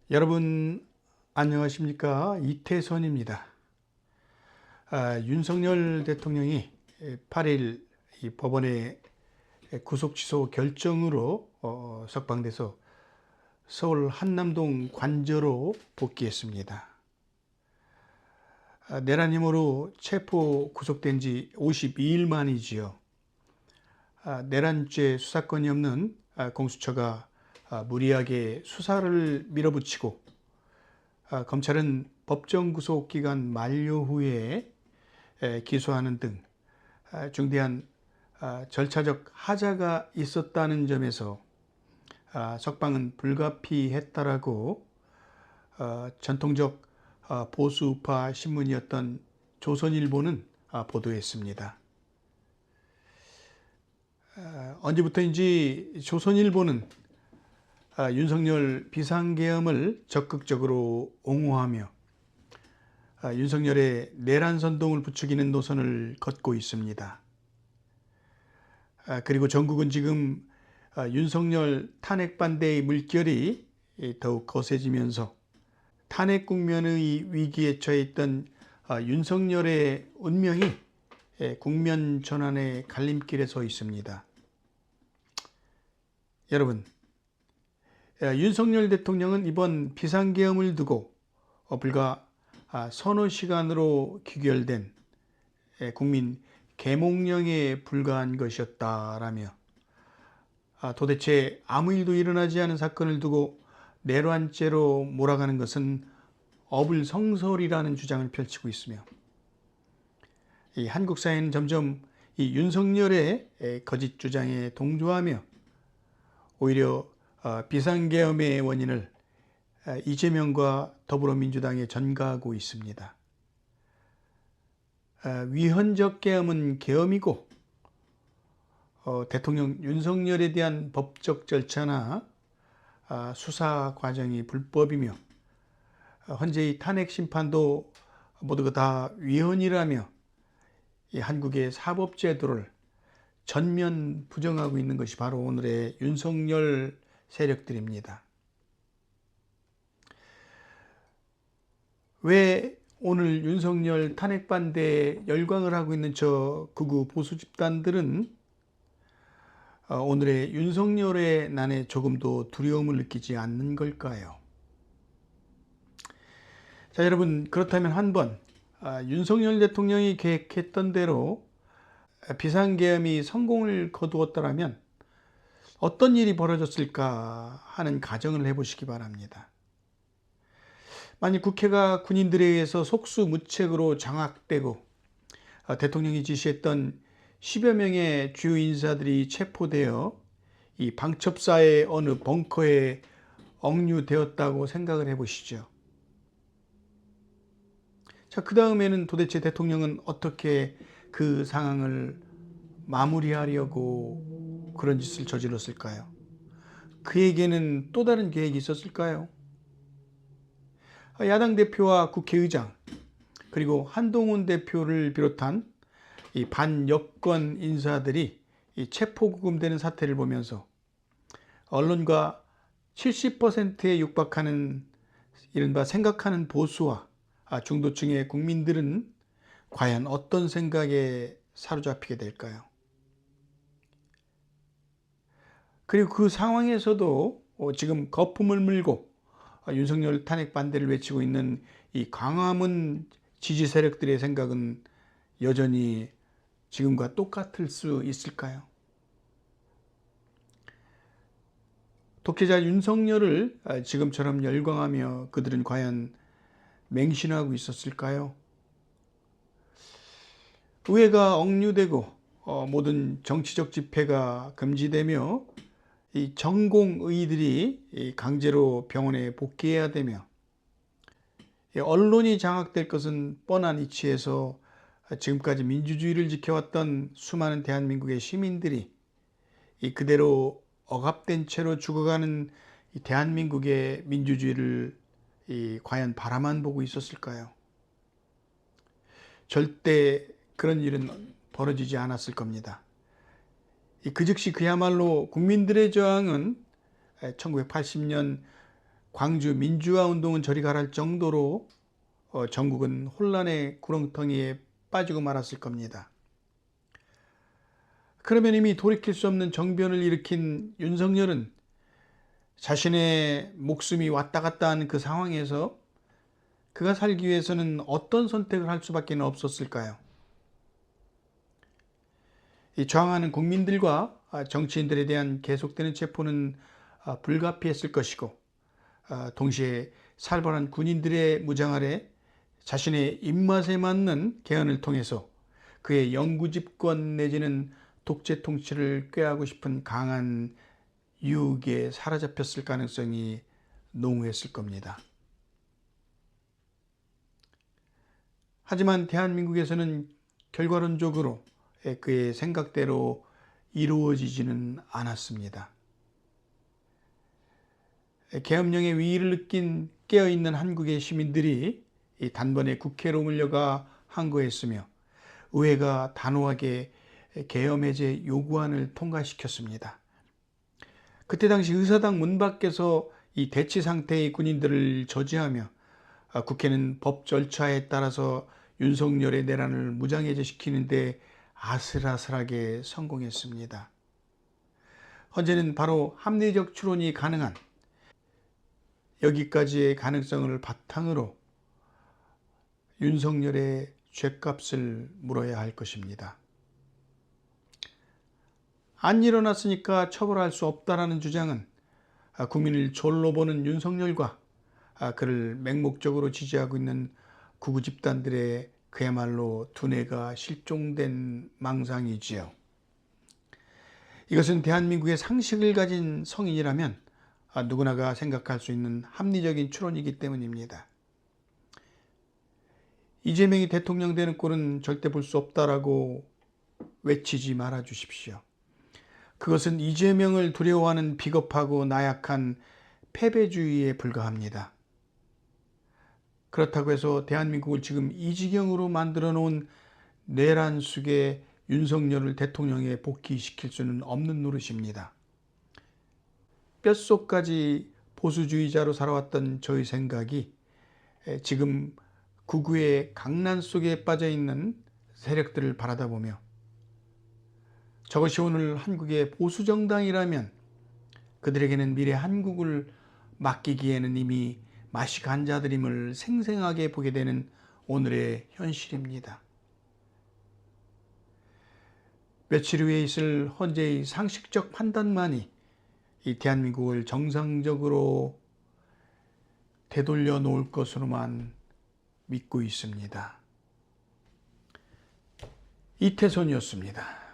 여러분 안녕하십니까? 이태선입니다. 윤석열 대통령이 8일 이 법원의 구속 취소 결정으로 석방돼서 서울 한남동 관저로 복귀했습니다. 내란 혐의로 체포 구속된 지 52일 만이지요. 내란죄 수사권이 없는 공수처가 무리하게 수사를 밀어붙이고 검찰은 법정 구속 기간 만료 후에 기소하는 등 중대한 절차적 하자가 있었다는 점에서 석방은 불가피했다라고 전통적 보수우파 신문이었던 조선일보는 보도했습니다. 언제부터인지 조선일보는 윤석열 비상계엄을 적극적으로 옹호하며 윤석열의 내란 선동을 부추기는 노선을 걷고 있습니다. 그리고 전국은 지금 윤석열 탄핵 반대의 물결이 더욱 거세지면서 탄핵 국면의 위기에 처해 있던 윤석열의 운명이 국면 전환의 갈림길에 서 있습니다. 여러분, 윤석열 대통령은 이번 비상계엄을 두고 불과 서너 시간으로 귀결된 국민 계몽령에 불과한 것이었다라며 도대체 아무 일도 일어나지 않은 사건을 두고 내란죄로 몰아가는 것은 어불성설이라는 주장을 펼치고 있으며 이 한국 사회는 점점 이 윤석열의 거짓 주장에 동조하며 오히려 비상계엄의 원인을 이재명과 더불어민주당에 전가하고 있습니다. 위헌적 계엄은 계엄이고 대통령 윤석열에 대한 법적 절차나 수사 과정이 불법이며 현재의 탄핵 심판도 모두가 다 위헌이라며 이 한국의 사법제도를 전면 부정하고 있는 것이 바로 오늘의 윤석열 세력들입니다. 왜 오늘 윤석열 탄핵 반대에 열광을 하고 있는 저 극우 보수 집단들은 오늘의 윤석열의 난에 조금도 두려움을 느끼지 않는 걸까요? 자, 여러분, 그렇다면 한번 윤석열 대통령이 계획했던 대로 비상계엄이 성공을 거두었더라면 어떤 일이 벌어졌을까 하는 가정을 해보시기 바랍니다. 만약 국회가 군인들에 의해서 속수무책으로 장악되고 대통령이 지시했던 10여 명의 주요 인사들이 체포되어 이 방첩사의 어느 벙커에 억류되었다고 생각을 해보시죠. 자, 그 다음에는 도대체 대통령은 어떻게 그 상황을 마무리하려고 그런 짓을 저질렀을까요? 그에게는 또 다른 계획이 있었을까요? 야당 대표와 국회의장 그리고 한동훈 대표를 비롯한 이 반여권 인사들이 이 체포구금되는 사태를 보면서 언론과 70%에 육박하는 이른바 생각하는 보수와 중도층의 국민들은 과연 어떤 생각에 사로잡히게 될까요? 그리고 그 상황에서도 지금 거품을 물고 윤석열 탄핵 반대를 외치고 있는 이 광화문 지지 세력들의 생각은 여전히 지금과 똑같을 수 있을까요? 독재자 윤석열을 지금처럼 열광하며 그들은 과연 맹신하고 있었을까요? 의회가 억류되고 모든 정치적 집회가 금지되며 이 전공의들이 강제로 병원에 복귀해야 되며 언론이 장악될 것은 뻔한 이치에서 지금까지 민주주의를 지켜왔던 수많은 대한민국의 시민들이 그대로 억압된 채로 죽어가는 대한민국의 민주주의를 과연 바라만 보고 있었을까요? 절대 그런 일은 벌어지지 않았을 겁니다. 그 즉시 그야말로 국민들의 저항은 1980년 광주 민주화 운동은 저리 가랄 정도로 전국은 혼란의 구렁텅이에 빠지고 말았을 겁니다. 그러면 이미 돌이킬 수 없는 정변을 일으킨 윤석열은 자신의 목숨이 왔다 갔다 하는 그 상황에서 그가 살기 위해서는 어떤 선택을 할 수밖에 없었을까요? 이 저항하는 국민들과 정치인들에 대한 계속되는 체포는 불가피했을 것이고, 동시에 살벌한 군인들의 무장 아래 자신의 입맛에 맞는 개헌을 통해서 그의 영구 집권 내지는 독재 통치를 꾀하고 싶은 강한 유혹에 사로잡혔을 가능성이 농후했을 겁니다. 하지만 대한민국에서는 결과론적으로 그의 생각대로 이루어지지는 않았습니다. 계엄령의 위기를 느낀 깨어있는 한국의 시민들이 단번에 국회로 밀려가 항거했으며 의회가 단호하게 계엄 해제 요구안을 통과시켰습니다. 그때 당시 의사당 문 밖에서 이 대치 상태의 군인들을 저지하며 국회는 법 절차에 따라서 윤석열의 내란을 무장해제시키는데 아슬아슬하게 성공했습니다. 현재는 바로 합리적 추론이 가능한 여기까지의 가능성을 바탕으로 윤석열의 죗값을 물어야 할 것입니다. 안 일어났으니까 처벌할 수 없다라는 주장은 국민을 졸로 보는 윤석열과 그를 맹목적으로 지지하고 있는 극우 집단들의 그야말로 두뇌가 실종된 망상이지요. 이것은 대한민국의 상식을 가진 성인이라면 누구나가 생각할 수 있는 합리적인 추론이기 때문입니다. 이재명이 대통령 되는 꼴은 절대 볼 수 없다라고 외치지 말아 주십시오. 그것은 이재명을 두려워하는 비겁하고 나약한 패배주의에 불과합니다. 그렇다고 해서 대한민국을 지금 이 지경으로 만들어 놓은 내란 속에 윤석열을 대통령에 복귀시킬 수는 없는 노릇입니다. 뼛속까지 보수주의자로 살아왔던 저의 생각이 지금 극우의 강난 속에 빠져있는 세력들을 바라다 보며 저것이 오늘 한국의 보수정당이라면 그들에게는 미래 한국을 맡기기에는 이미 맛이 간 자들임을 생생하게 보게 되는 오늘의 현실입니다. 며칠 후에 있을 헌재의 상식적 판단만이 이 대한민국을 정상적으로 되돌려 놓을 것으로만 믿고 있습니다. 이태선이었습니다.